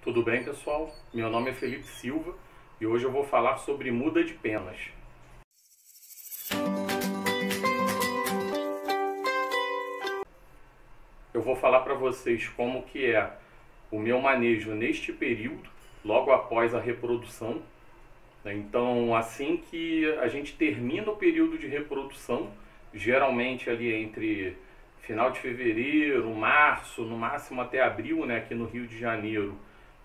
Tudo bem, pessoal? Meu nome é Felipe Silva e hoje eu vou falar sobre muda de penas. Eu vou falar para vocês como que é o meu manejo neste período, logo após a reprodução. Então, assim que a gente termina o período de reprodução, geralmente ali entre final de fevereiro, março, no máximo até abril, né, aqui no Rio de Janeiro,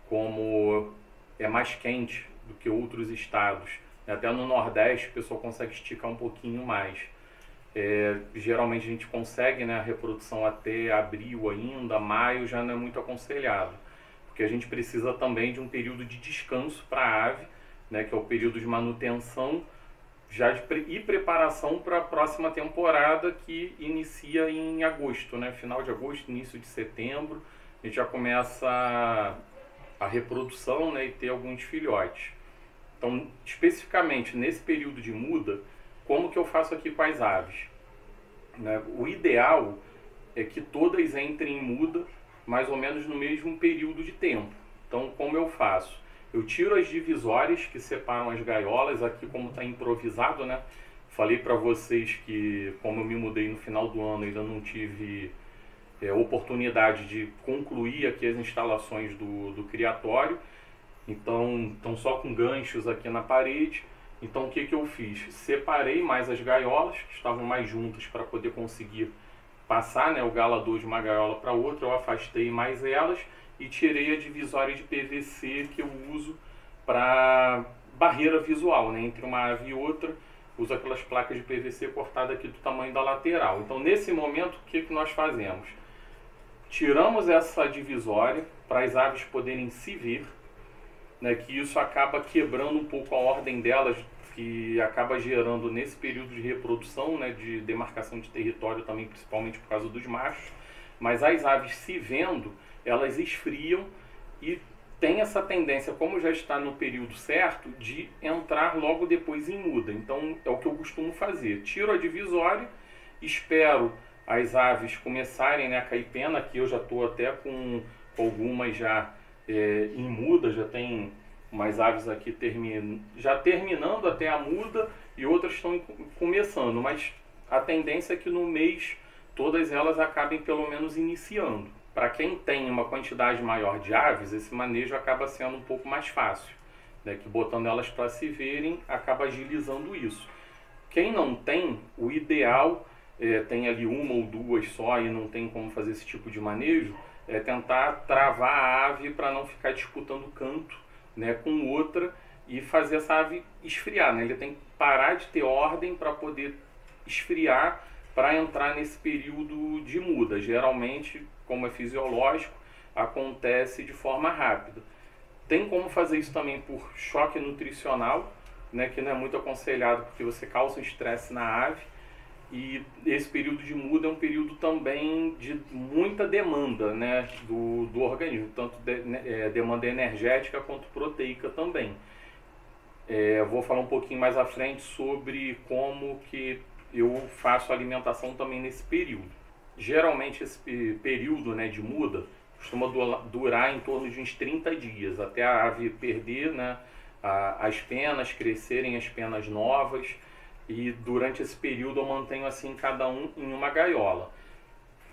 como é mais quente do que outros estados, até no Nordeste o pessoal consegue esticar um pouquinho mais. Geralmente a gente consegue, né, a reprodução até abril ainda, maio já não é muito aconselhado, porque a gente precisa também de um período de descanso para a ave, né, que é o período de manutenção e preparação para a próxima temporada, que inicia em agosto, né, final de agosto, início de setembro, a gente já começa a reprodução, né, e ter alguns filhotes. Então, especificamente nesse período de muda, como que eu faço aqui com as aves? Né? O ideal é que todas entrem em muda mais ou menos no mesmo período de tempo. Então, como eu faço? Eu tiro as divisórias que separam as gaiolas, aqui como está improvisado, né? Falei para vocês que, como eu me mudei no final do ano, ainda não tive oportunidade de concluir aqui as instalações do criatório. Então, estão só com ganchos aqui na parede. Então, o que eu fiz? Separei mais as gaiolas, que estavam mais juntas, para poder conseguir passar, né, o galador de uma gaiola para outra. Eu afastei mais elas e tirei a divisória de PVC que eu uso para barreira visual, né, entre uma ave e outra. Uso aquelas placas de PVC cortadas aqui do tamanho da lateral. Então, nesse momento, o que nós fazemos? Tiramos essa divisória para as aves poderem se ver, né, que isso acaba quebrando um pouco a ordem delas, que acaba gerando nesse período de reprodução, né, de demarcação de território também, principalmente por causa dos machos. Mas as aves se vendo, elas esfriam e tem essa tendência, como já está no período certo, de entrar logo depois em muda. Então é o que eu costumo fazer: tiro a divisória, espero as aves começarem, né, a cair pena. Aqui eu já estou até com algumas já em muda, já tem umas aves aqui já terminando até a muda e outras estão começando, mas a tendência é que no mês todas elas acabem pelo menos iniciando. Para quem tem uma quantidade maior de aves, esse manejo acaba sendo um pouco mais fácil, né, que botando elas para se verem acaba agilizando isso. Quem não tem, o ideal tem ali uma ou duas só e não tem como fazer esse tipo de manejo, é tentar travar a ave para não ficar disputando canto, né, com outra e fazer essa ave esfriar, né? Ele tem que parar de ter ordem para poder esfriar, para entrar nesse período de muda. Geralmente, como é fisiológico, acontece de forma rápida. Tem como fazer isso também por choque nutricional, né, que não é muito aconselhado porque você causa estresse na ave. E esse período de muda é um período também de muita demanda, né, do organismo, tanto demanda energética quanto proteica também. Vou falar um pouquinho mais à frente sobre como que eu faço a alimentação também nesse período. Geralmente esse período, né, de muda costuma durar em torno de uns 30 dias, até a ave perder, né, as penas, crescerem as penas novas. E durante esse período eu mantenho assim cada um em uma gaiola.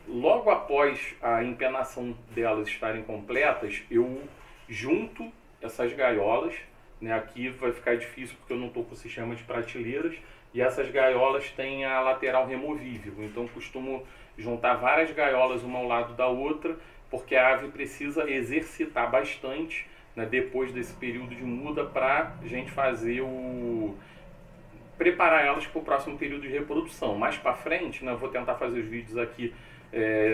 Logo após a empenação delas estarem completas, eu junto essas gaiolas, né? Aqui vai ficar difícil porque eu não estou com o sistema de prateleiras, e essas gaiolas têm a lateral removível. Então costumo juntar várias gaiolas uma ao lado da outra, porque a ave precisa exercitar bastante, né, depois desse período de muda, para a gente fazer preparar elas para o próximo período de reprodução. Mais para frente, né, eu vou tentar fazer os vídeos aqui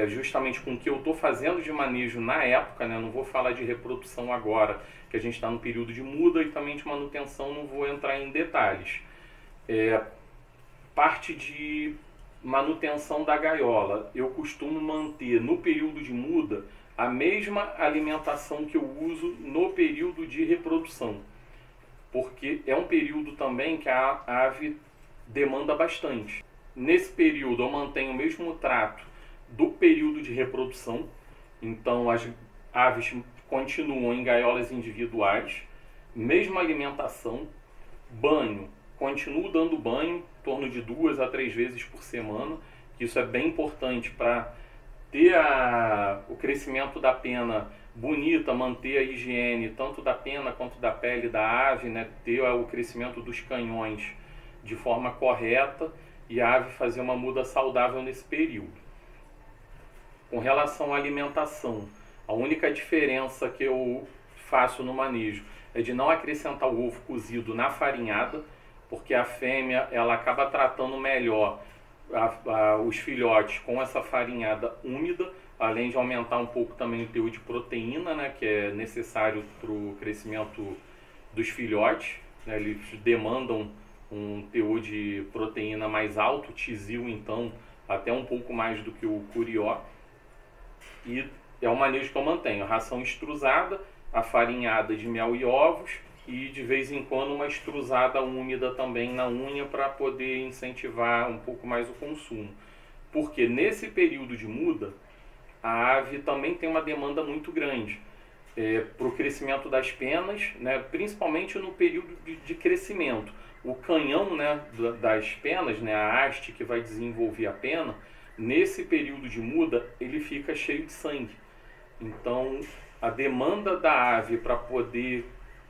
justamente com o que eu estou fazendo de manejo na época, né, não vou falar de reprodução agora, que a gente está no período de muda, e também de manutenção não vou entrar em detalhes. Parte de manutenção da gaiola, eu costumo manter no período de muda a mesma alimentação que eu uso no período de reprodução, porque é um período também que a ave demanda bastante. Nesse período eu mantenho o mesmo trato do período de reprodução, então as aves continuam em gaiolas individuais, mesma alimentação, banho, continuo dando banho em torno de 2 a 3 vezes por semana, que isso é bem importante para ter o crescimento da pena bonita, manter a higiene tanto da pena quanto da pele da ave, né? Ter o crescimento dos canhões de forma correta e a ave fazer uma muda saudável nesse período. Com relação à alimentação, a única diferença que eu faço no manejo é de não acrescentar o ovo cozido na farinhada, porque a fêmea ela acaba tratando melhor os filhotes com essa farinhada úmida, além de aumentar um pouco também o teor de proteína, né, que é necessário para o crescimento dos filhotes, né, eles demandam um teor de proteína mais alto, o tizil então até um pouco mais do que o curió, e é o manejo que eu mantenho, ração extrusada, a farinhada de mel e ovos, e de vez em quando uma extrusada úmida também na unha para poder incentivar um pouco mais o consumo. Porque nesse período de muda, a ave também tem uma demanda muito grande para o crescimento das penas, né, principalmente no período de crescimento. O canhão, né, das penas, né, a haste que vai desenvolver a pena, nesse período de muda, ele fica cheio de sangue. Então, a demanda da ave para poder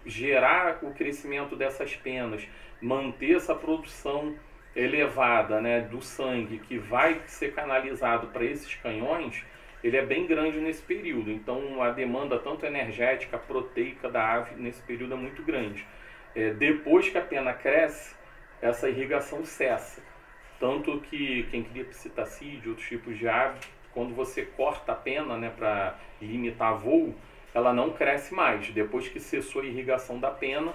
gerar o crescimento dessas penas, manter essa produção elevada, né, do sangue que vai ser canalizado para esses canhões, ele é bem grande nesse período. Então a demanda tanto energética, proteica da ave nesse período é muito grande. Depois que a pena cresce, essa irrigação cessa. Tanto que quem cria psitacídeo, outros tipos de ave, quando você corta a pena, né, para limitar voo, ela não cresce mais. Depois que cessou a irrigação da pena,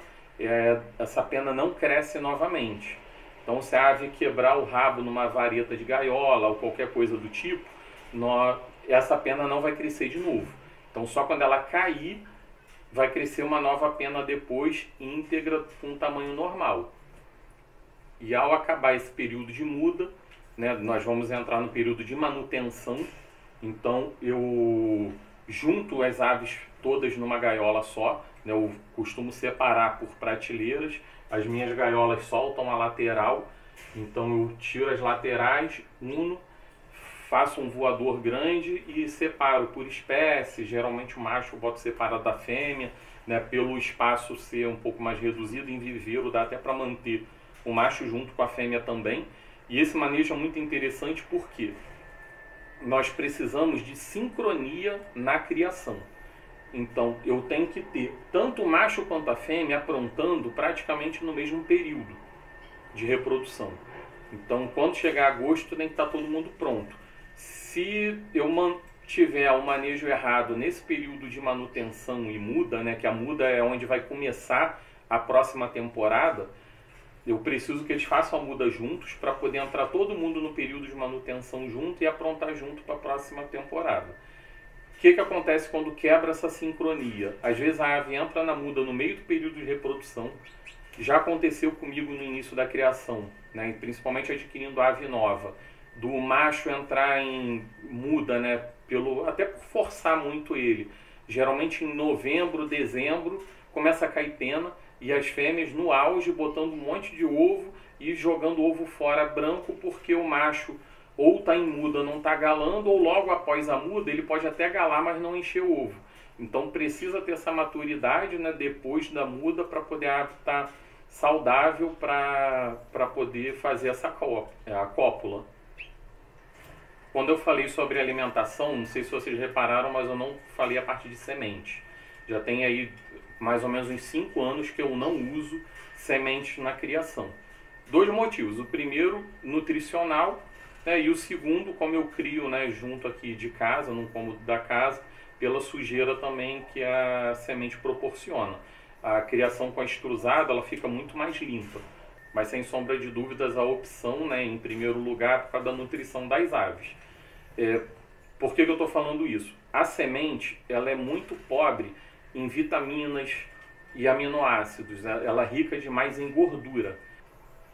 essa pena não cresce novamente. Então, se a ave quebrar o rabo numa vareta de gaiola ou qualquer coisa do tipo, essa pena não vai crescer de novo. Então, só quando ela cair, vai crescer uma nova pena depois, íntegra, com um tamanho normal. E ao acabar esse período de muda, né, nós vamos entrar no período de manutenção. Então, eu junto as aves todas numa gaiola só, né? Eu costumo separar por prateleiras, as minhas gaiolas soltam a lateral, então eu tiro as laterais, uno, faço um voador grande e separo por espécie. Geralmente o macho eu boto separado da fêmea, né? Pelo espaço ser um pouco mais reduzido, em viveiro dá até para manter o macho junto com a fêmea também. E esse manejo é muito interessante porque nós precisamos de sincronia na criação. Então eu tenho que ter tanto o macho quanto a fêmea aprontando praticamente no mesmo período de reprodução. Então quando chegar agosto tem que estar todo mundo pronto. Se eu mantiver o manejo errado nesse período de manutenção e muda, né, que a muda é onde vai começar a próxima temporada, eu preciso que eles façam a muda juntos para poder entrar todo mundo no período de manutenção junto e aprontar junto para a próxima temporada. O que acontece quando quebra essa sincronia? Às vezes a ave entra na muda no meio do período de reprodução. Já aconteceu comigo no início da criação, né, principalmente adquirindo ave nova, do macho entrar em muda, né, até por forçar muito ele. Geralmente em novembro, dezembro, começa a cair pena. E as fêmeas no auge botando um monte de ovo e jogando ovo fora branco, porque o macho ou está em muda, não está galando, ou logo após a muda ele pode até galar, mas não encher o ovo. Então precisa ter essa maturidade, né, depois da muda para poder a ave estar saudável para poder fazer essa cópula. Quando eu falei sobre alimentação, não sei se vocês repararam, mas eu não falei a parte de semente. Já tem aí mais ou menos uns 5 anos que eu não uso semente na criação. 2 motivos. O primeiro, nutricional, né, e o segundo, como eu crio, né, junto aqui de casa, no cômodo da casa, pela sujeira também que a semente proporciona. A criação com a extrusada, ela fica muito mais limpa. Mas sem sombra de dúvidas, a opção, né, em primeiro lugar, por causa da nutrição das aves. Por que eu estou falando isso? A semente, ela é muito pobre em vitaminas e aminoácidos, ela é rica demais em gordura.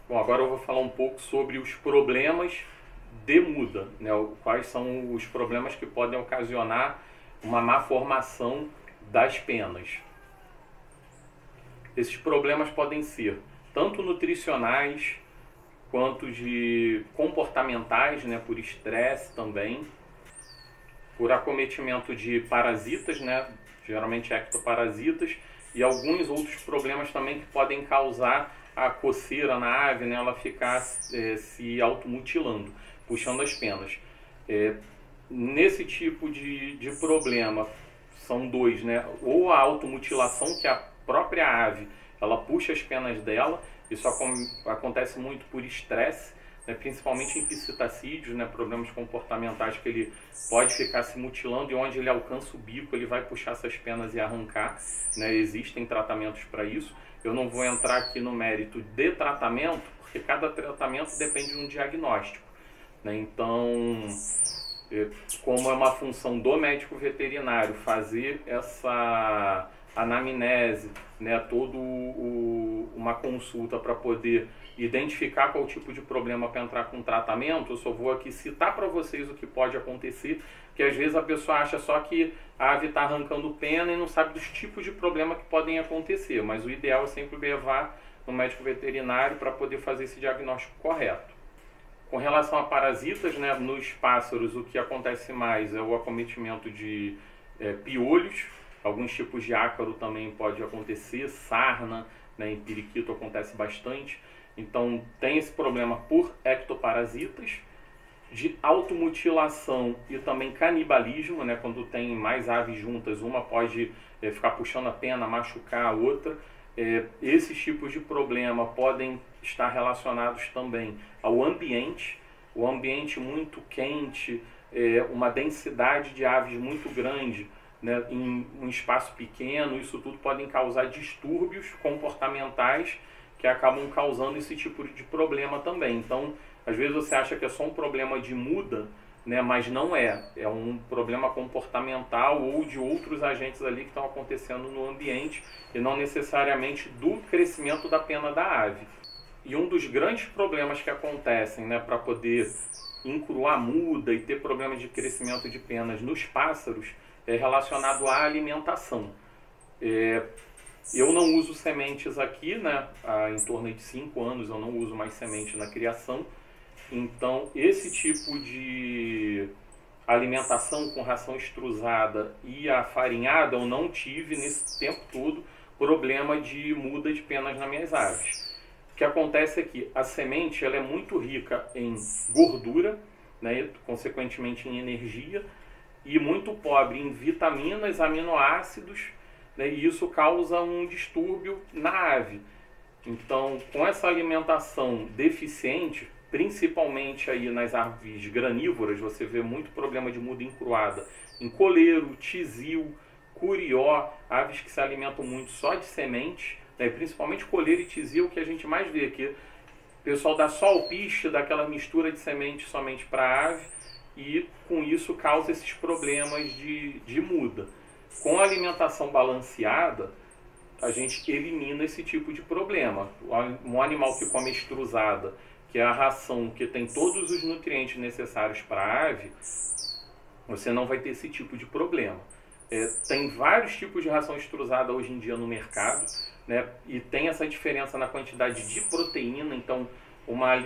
Bom, agora eu vou falar um pouco sobre os problemas de muda, né? Quais são os problemas que podem ocasionar uma má formação das penas. Esses problemas podem ser tanto nutricionais quanto de comportamentais, né, por estresse também, por acometimento de parasitas, né, geralmente ectoparasitas, e alguns outros problemas também que podem causar a coceira na ave, né, ela ficar se automutilando, puxando as penas. Nesse tipo de problema, são dois, né, ou a automutilação, que a própria ave ela puxa as penas dela, isso acontece muito por estresse, né, principalmente em psitacídeos, né, problemas comportamentais, que ele pode ficar se mutilando e onde ele alcança o bico ele vai puxar essas penas e arrancar, né, existem tratamentos para isso. Eu não vou entrar aqui no mérito de tratamento, porque cada tratamento depende de um diagnóstico, né, então como é uma função do médico veterinário fazer essa anamnese, né, uma consulta para poder identificar qual tipo de problema para entrar com tratamento, eu só vou aqui citar para vocês o que pode acontecer, que às vezes a pessoa acha só que a ave está arrancando pena e não sabe dos tipos de problema que podem acontecer, mas o ideal é sempre levar no médico veterinário para poder fazer esse diagnóstico correto. Com relação a parasitas, né, nos pássaros o que acontece mais é o acometimento de piolhos. Alguns tipos de ácaro também pode acontecer, sarna, né, em periquito acontece bastante. Então tem esse problema por ectoparasitas, de automutilação e também canibalismo, né, quando tem mais aves juntas, uma pode ficar puxando a pena, machucar a outra. Esses tipos de problema podem estar relacionados também ao ambiente, o ambiente muito quente, uma densidade de aves muito grande, né, em um espaço pequeno, isso tudo podem causar distúrbios comportamentais que acabam causando esse tipo de problema também. Então, às vezes você acha que é só um problema de muda, né, mas não é. É um problema comportamental ou de outros agentes ali que estão acontecendo no ambiente e não necessariamente do crescimento da pena da ave. E um dos grandes problemas que acontecem, né, para poder encruar muda e ter problemas de crescimento de penas nos pássaros é relacionado à alimentação. Eu não uso sementes aqui, né? Há em torno de 5 anos eu não uso mais semente na criação. Então, esse tipo de alimentação com ração extrusada e afarinhada, eu não tive nesse tempo todo problema de muda de penas nas minhas aves. O que acontece é que a semente ela é muito rica em gordura, né? Consequentemente em energia, e muito pobre em vitaminas, aminoácidos, né, e isso causa um distúrbio na ave. Então, com essa alimentação deficiente, principalmente aí nas aves granívoras, você vê muito problema de muda encruada em coleiro, tizil, curió, aves que se alimentam muito só de semente, né, principalmente coleiro e tizil, que a gente mais vê aqui. O pessoal dá só alpiste, dá aquela mistura de semente somente para ave, e com isso causa esses problemas de muda. Com a alimentação balanceada, a gente elimina esse tipo de problema. Um animal que come extrusada, que é a ração que tem todos os nutrientes necessários para a ave, você não vai ter esse tipo de problema. Tem vários tipos de ração extrusada hoje em dia no mercado, né, e tem essa diferença na quantidade de proteína. Então, uma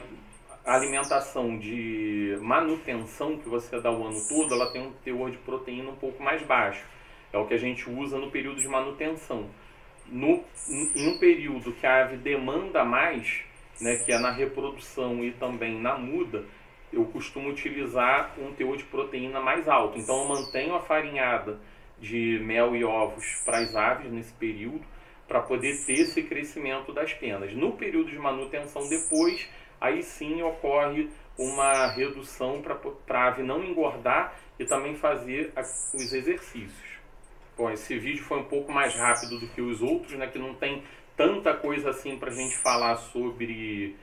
alimentação de manutenção que você dá o ano todo, ela tem um teor de proteína um pouco mais baixo. É o que a gente usa no período de manutenção. Em um período que a ave demanda mais, né, que é na reprodução e também na muda, eu costumo utilizar um teor de proteína mais alto. Então eu mantenho a farinhada de mel e ovos para as aves nesse período, para poder ter esse crescimento das penas. No período de manutenção depois, aí sim ocorre uma redução para a ave não engordar e também fazer os exercícios. Bom, esse vídeo foi um pouco mais rápido do que os outros, né, que não tem tanta coisa assim para a gente falar sobre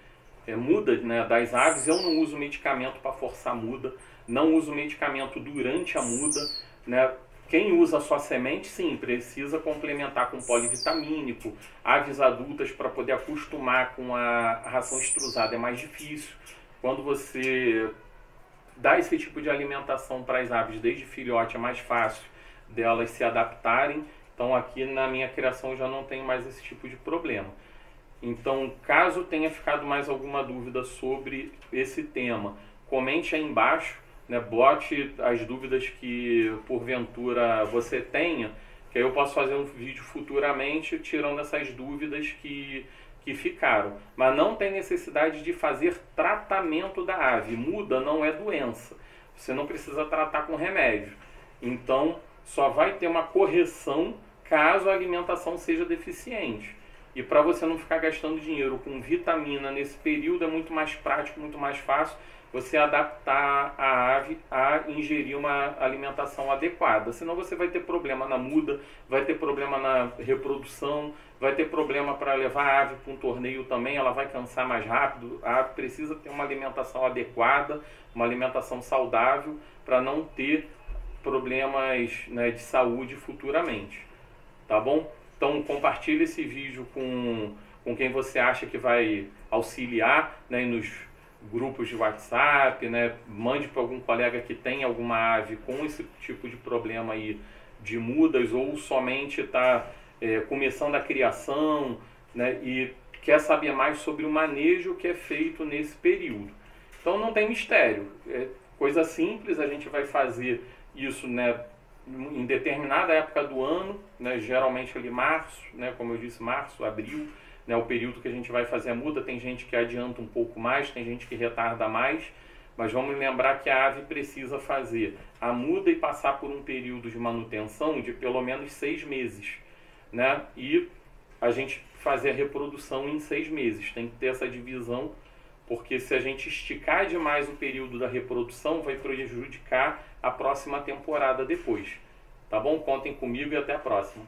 muda, né, das aves. Eu não uso medicamento para forçar muda, não uso medicamento durante a muda, né. Quem usa só semente, sim, precisa complementar com polivitamínico. Aves adultas, para poder acostumar com a ração extrusada, é mais difícil. Quando você dá esse tipo de alimentação para as aves desde filhote, é mais fácil delas se adaptarem Então aqui na minha criação eu já não tenho mais esse tipo de problema. Então, caso tenha ficado mais alguma dúvida sobre esse tema, comente aí embaixo, né? Bote as dúvidas que porventura você tenha, que aí eu posso fazer um vídeo futuramente tirando essas dúvidas que ficaram. Mas não tem necessidade de fazer tratamento da ave. Muda não é doença. Você não precisa tratar com remédio. Então, só vai ter uma correção caso a alimentação seja deficiente. E para você não ficar gastando dinheiro com vitamina nesse período, é muito mais prático, muito mais fácil você adaptar a ave a ingerir uma alimentação adequada. Senão você vai ter problema na muda, vai ter problema na reprodução, vai ter problema para levar a ave para um torneio também, ela vai cansar mais rápido. A ave precisa ter uma alimentação adequada, uma alimentação saudável, para não ter problemas, né, de saúde futuramente. Tá bom? Então compartilhe esse vídeo com quem você acha que vai auxiliar, né, nos grupos de WhatsApp, né? Mande para algum colega que tem alguma ave com esse tipo de problema aí de mudas ou somente está começando a criação, né, e quer saber mais sobre o manejo que é feito nesse período. Então não tem mistério, é coisa simples, a gente vai fazer isso, né, em determinada época do ano, né, geralmente ali março, né, como eu disse, março, abril, né, o período que a gente vai fazer a muda. Tem gente que adianta um pouco mais, tem gente que retarda mais, mas vamos lembrar que a ave precisa fazer a muda e passar por um período de manutenção de pelo menos 6 meses, né, e a gente fazer a reprodução em 6 meses, tem que ter essa divisão, porque se a gente esticar demais o período da reprodução, vai prejudicar a próxima temporada depois. Tá bom? Contem comigo e até a próxima.